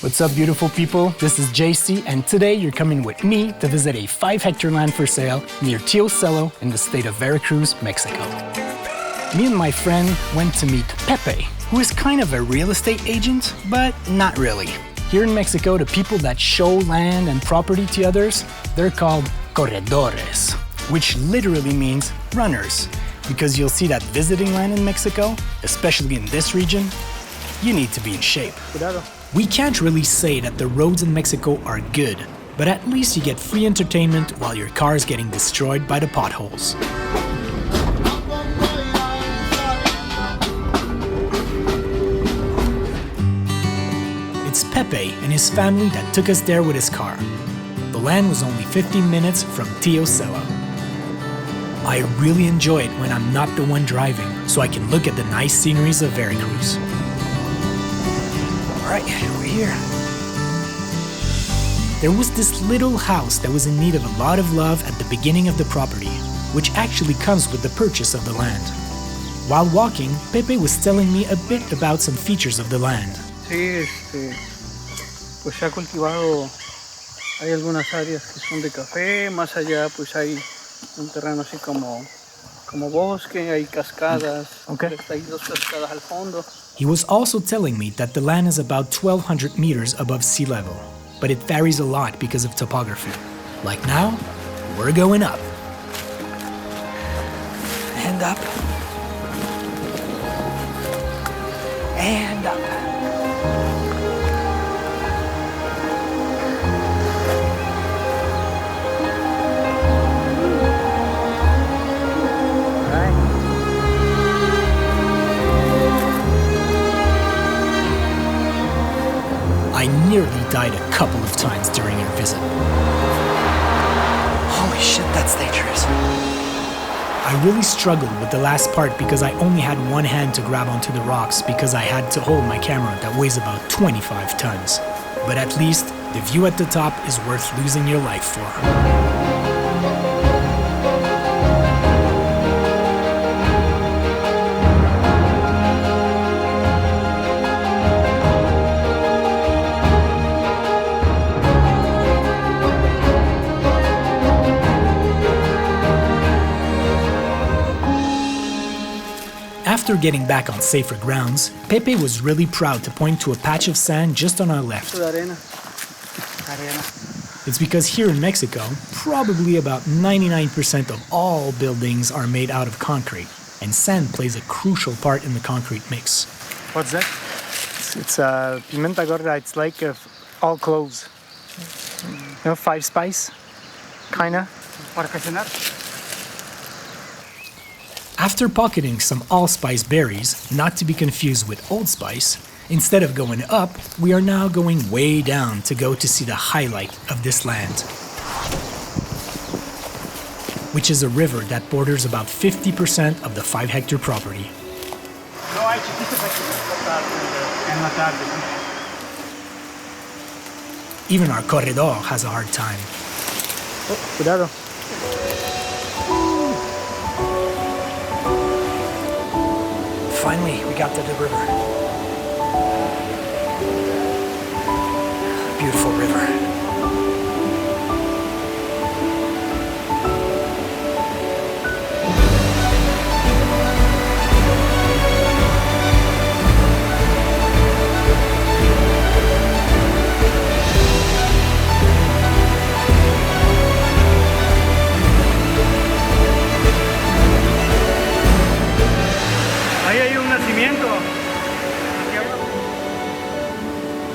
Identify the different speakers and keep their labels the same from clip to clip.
Speaker 1: What's up, beautiful people? This is JC, and today you're coming with me to visit a 5-hectare land for sale near Teocelo in the state of Veracruz, Mexico. Me and my friend went to meet Pepe, who is kind of a real estate agent, but not really. Here in Mexico, the people that show land and property to others, they're called corredores, which literally means runners, because you'll see that visiting land in Mexico, especially in this region, you need to be in shape. We can't really say that the roads in Mexico are good, but at least you get free entertainment while your car is getting destroyed by the potholes. It's Pepe and his family that took us there with his car. The land was only 15 minutes from Teocelo. I really enjoy it when I'm not the one driving, so I can look at the nice sceneries of Veracruz. Alright, we're here. There was this little house that was in need of a lot of love at the beginning of the property, which actually comes with the purchase of the land. While walking, Pepe was telling me a bit about some features of the land.
Speaker 2: Sí, pues se ha cultivado, hay algunas áreas que son de café, más allá pues hay un terreno así como bosque, hay cascadas, hay dos cascadas al fondo.
Speaker 1: He was also telling me that the land is about 1,200 meters above sea level, but it varies a lot because of topography. Like now, we're going up. And up. And up. I nearly died a couple of times during our visit. Holy shit, that's dangerous. I really struggled with the last part because I only had one hand to grab onto the rocks because I had to hold my camera that weighs about 25 tons. But at least, the view at the top is worth losing your life for. After getting back on safer grounds, Pepe was really proud to point to a patch of sand just on our left. It's because here in Mexico, probably about 99% of all buildings are made out of concrete, and sand plays a crucial part in the concrete mix.
Speaker 3: What's that? It's pimenta gorda. It's like all cloves. You know, 5 spice, kinda. Para cocinar.
Speaker 1: After pocketing some allspice berries, not to be confused with Old Spice, instead of going up, we are now going way down to go to see the highlight of this land, which is a river that borders about 50% of the 5-hectare property. Even our corredor has a hard time.
Speaker 3: Oh, cuidado.
Speaker 1: Finally, we got to the river. Beautiful river.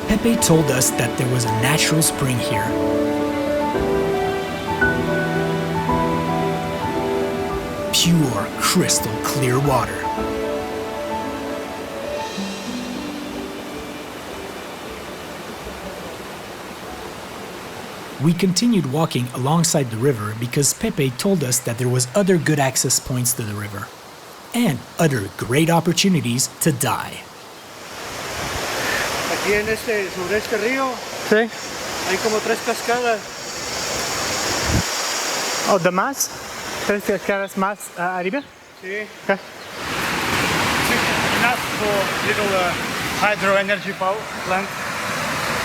Speaker 1: Pepe told us that there was a natural spring here. Pure, crystal clear water. We continued walking alongside the river because Pepe told us that there was other good access points to the river and other great opportunities to die.
Speaker 2: Aquí sobre este río,
Speaker 3: Sí.
Speaker 2: hay como 3 cascadas.
Speaker 3: Oh, the más? 3 cascadas más arriba?
Speaker 2: Sí.
Speaker 3: Okay.
Speaker 2: Enough for little hydro energy power plant.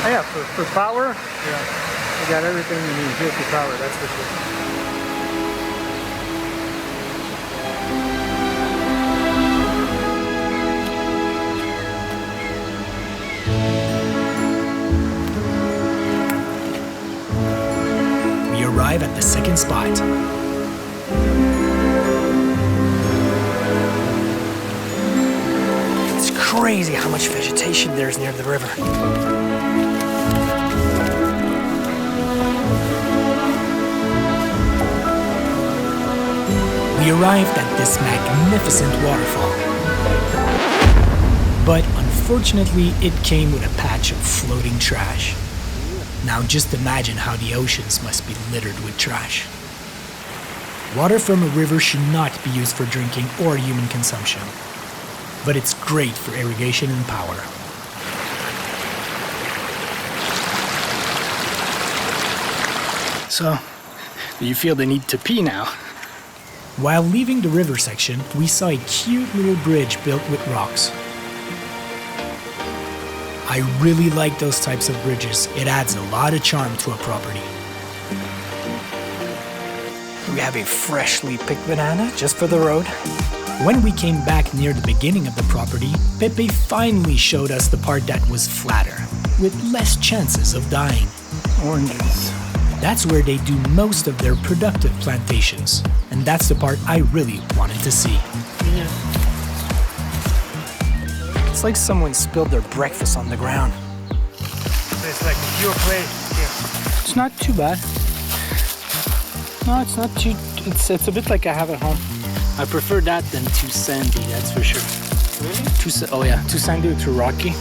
Speaker 3: Oh, yeah, for power, yeah, you got everything you need here for power, that's for sure.
Speaker 1: We arrive at the second spot. It's crazy how much vegetation there is near the river. We arrived at this magnificent waterfall. But unfortunately, it came with a patch of floating trash. Now just imagine how the oceans must be littered with trash. Water from a river should not be used for drinking or human consumption, but it's great for irrigation and power. So, do you feel the need to pee now? While leaving the river section, we saw a cute little bridge built with rocks. I really like those types of bridges. It adds a lot of charm to a property. We have a freshly picked banana just for the road. When we came back near the beginning of the property, Pepe finally showed us the part that was flatter, with less chances of dying.
Speaker 3: Oranges.
Speaker 1: That's where they do most of their productive plantations, and that's the part I really wanted to see.
Speaker 2: Yeah.
Speaker 1: It's like someone spilled their breakfast on the ground.
Speaker 3: It's like a pure play here.
Speaker 2: It's not too bad. No, it's not too. It's a bit like I have at home. I prefer that than too sandy, that's for sure.
Speaker 3: Really?
Speaker 2: Oh yeah, too sandy or too rocky.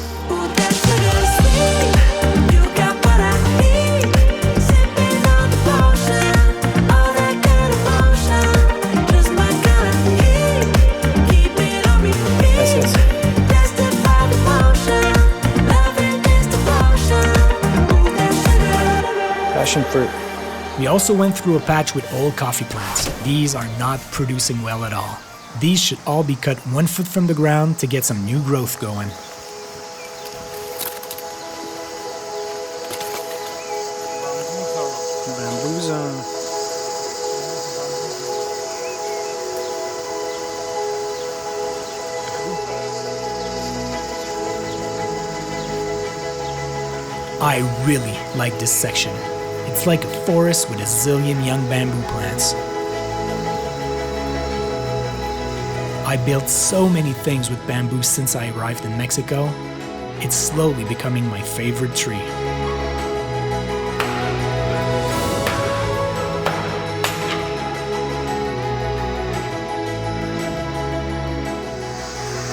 Speaker 1: Passion fruit. We also went through a patch with old coffee plants. These are not producing well at all. These should all be cut 1 foot from the ground to get some new growth going.
Speaker 3: Bamboo zone.
Speaker 1: I really like this section. It's like a forest with a zillion young bamboo plants. I built so many things with bamboo since I arrived in Mexico. It's slowly becoming my favorite tree.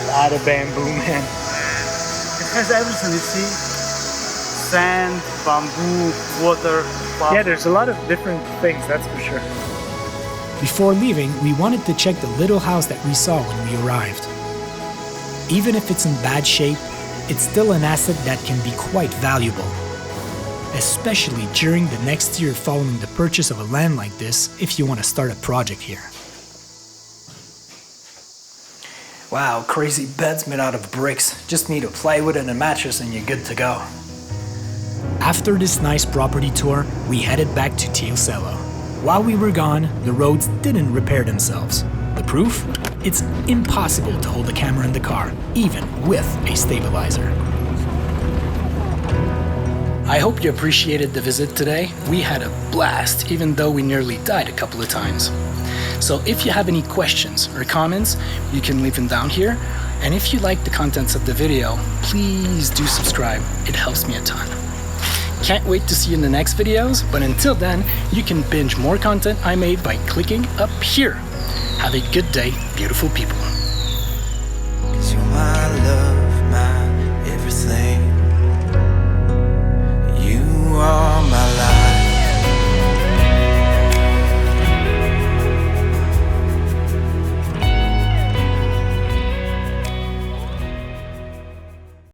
Speaker 3: A lot of bamboo, man.
Speaker 2: It has everything, you see? Sand, bamboo, water.
Speaker 3: Yeah, there's a lot of different things, that's for sure.
Speaker 1: Before leaving, we wanted to check the little house that we saw when we arrived. Even if it's in bad shape, it's still an asset that can be quite valuable, especially during the next year following the purchase of a land like this if you want to start a project here. Wow, crazy beds made out of bricks. Just need a plywood and a mattress and you're good to go. After this nice property tour, we headed back to Teocelo. While we were gone, the roads didn't repair themselves. The proof? It's impossible to hold a camera in the car, even with a stabilizer. I hope you appreciated the visit today. We had a blast, even though we nearly died a couple of times. So if you have any questions or comments, you can leave them down here. And if you like the contents of the video, please do subscribe. It helps me a ton. Can't wait to see you in the next videos, but until then, you can binge more content I made by clicking up here. Have a good day, beautiful people.
Speaker 4: 'Cause you're my love, my everything. You are my